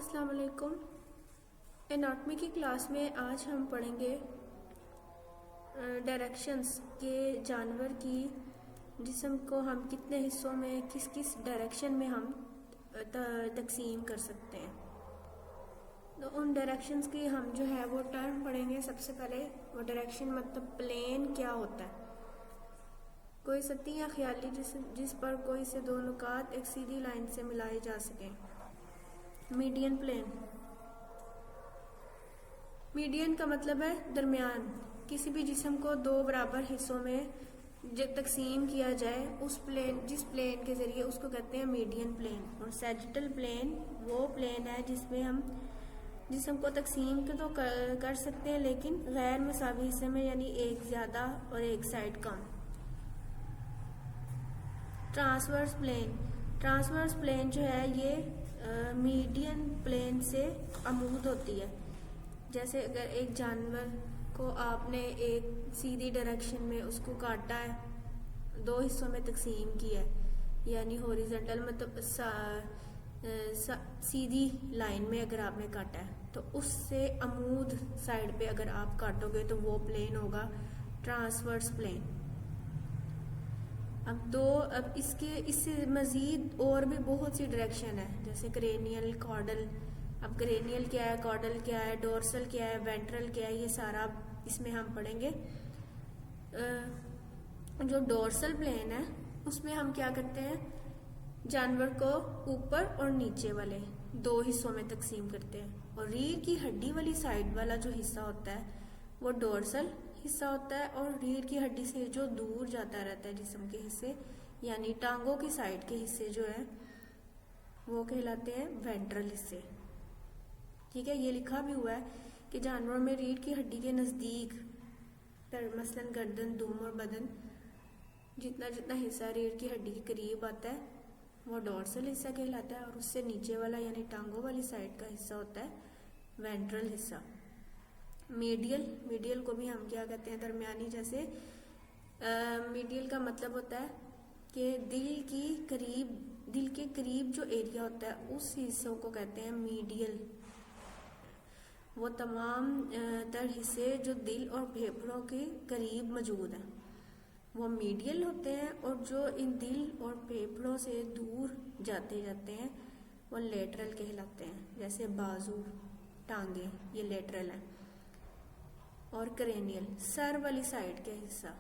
अस्सलाम वालेकुम। एनाटॉमी की क्लास में आज हम पढ़ेंगे डायरेक्शंस के जानवर की जिस्म को हम कितने हिस्सों में किस किस डायरेक्शन में हम तकसीम कर सकते हैं। तो उन डायरेक्शंस की हम जो है वो टर्म पढ़ेंगे। सबसे पहले वो डायरेक्शन मतलब प्लेन क्या होता है। कोई सतह या ख्याली जिस पर कोई से दो नुकात एक सीधी लाइन से मिलाए जा सकें। Median plane. मीडियन का मतलब है दरमियान। किसी भी जिस्म को दो बराबर हिस्सों में जब तकसीम किया जाए जिस प्लेन के जरिए उसको कहते हैं मीडियन प्लेन। और सैजिटल प्लेन वो प्लेन है जिसमें हम जिस्म को तकसीम तो कर सकते हैं लेकिन गैर मसावी हिस्से में, यानी एक ज्यादा और एक साइड कम। Transverse plane. ट्रांसवर्स प्लेन जो है ये मीडियन प्लेन से अमूद होती है। जैसे अगर एक जानवर को आपने एक सीधी डायरेक्शन में उसको काटा है, दो हिस्सों में तकसीम किया है, यानी हॉरिजॉन्टल मतलब सीधी लाइन में अगर आपने काटा है तो उससे अमूद साइड पे अगर आप काटोगे तो वो प्लेन होगा ट्रांसवर्स प्लेन। अब इससे मजीद और भी बहुत सी डायरेक्शन है, जैसे क्रेनियल, कॉर्डल। अब क्रेनियल क्या है, कॉर्डल क्या है, डोर्सल क्या है, वेंट्रल क्या है, ये सारा इसमें हम पढ़ेंगे। जो डोर्सल प्लेन है उसमें हम क्या करते हैं, जानवर को ऊपर और नीचे वाले दो हिस्सों में तकसीम करते हैं। और रीढ़ की हड्डी वाली साइड वाला जो हिस्सा होता है वो डोर्सल हिस्सा होता है, और रीढ़ की हड्डी से जो दूर जाता रहता है जिस्म के हिस्से, यानी टांगों की साइड के हिस्से जो है वो कहलाते हैं वेंट्रल हिस्से। ठीक है, ये लिखा भी हुआ है कि जानवरों में रीढ़ की हड्डी के नजदीक मसलन गर्दन, दुम और बदन जितना जितना हिस्सा रीढ़ की हड्डी के करीब आता है वो डोर्सल हिस्सा कहलाता है, और उससे नीचे वाला यानी टांगों वाली साइड का हिस्सा होता है वेंट्रल हिस्सा। मीडियल को भी हम क्या कहते हैं, दरमियानी। जैसे मीडियल का मतलब होता है कि दिल के करीब जो एरिया होता है उस हिस्सों को कहते हैं मीडियल। वो तमाम तर हिस्से जो दिल और फेफड़ों के करीब मौजूद हैं वो मीडियल होते हैं, और जो इन दिल और फेफड़ों से दूर जाते हैं वो लेटरल कहलाते हैं। जैसे बाजू, टांगे, ये लेटरल हैं। और क्रेनियल, सर वाली साइड के हिस्सा,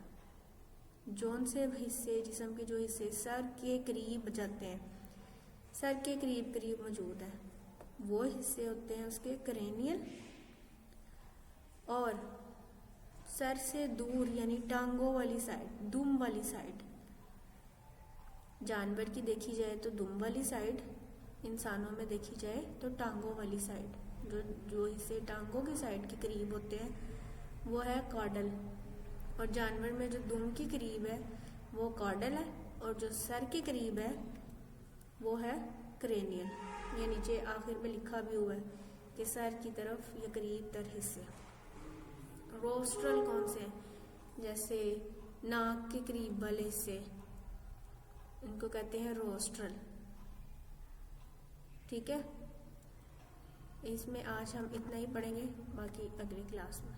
जोन से हिस्से जिस्म के जो हिस्से सर के करीब जाते हैं, सर के करीब मौजूद है, वो हिस्से होते हैं उसके क्रेनियल। और सर से दूर यानी टांगों वाली साइड, दुम वाली साइड, जानवर की देखी जाए तो दुम वाली साइड, इंसानों में देखी जाए तो टांगों वाली साइड। जो हिस्से टांगों की साइड के करीब होते हैं वो है कॉर्डल, और जानवर में जो दुम के करीब है वो कॉर्डल है, और जो सर के करीब है वो है क्रेनियल। ये नीचे आखिर में लिखा भी हुआ है कि सर की तरफ या करीब तर हिस्से। रोस्ट्रल कौन से, जैसे नाक के करीब वाले हिस्से, इनको कहते हैं रोस्ट्रल। ठीक है, इसमें आज हम इतना ही पढ़ेंगे, बाकी अगली क्लास में।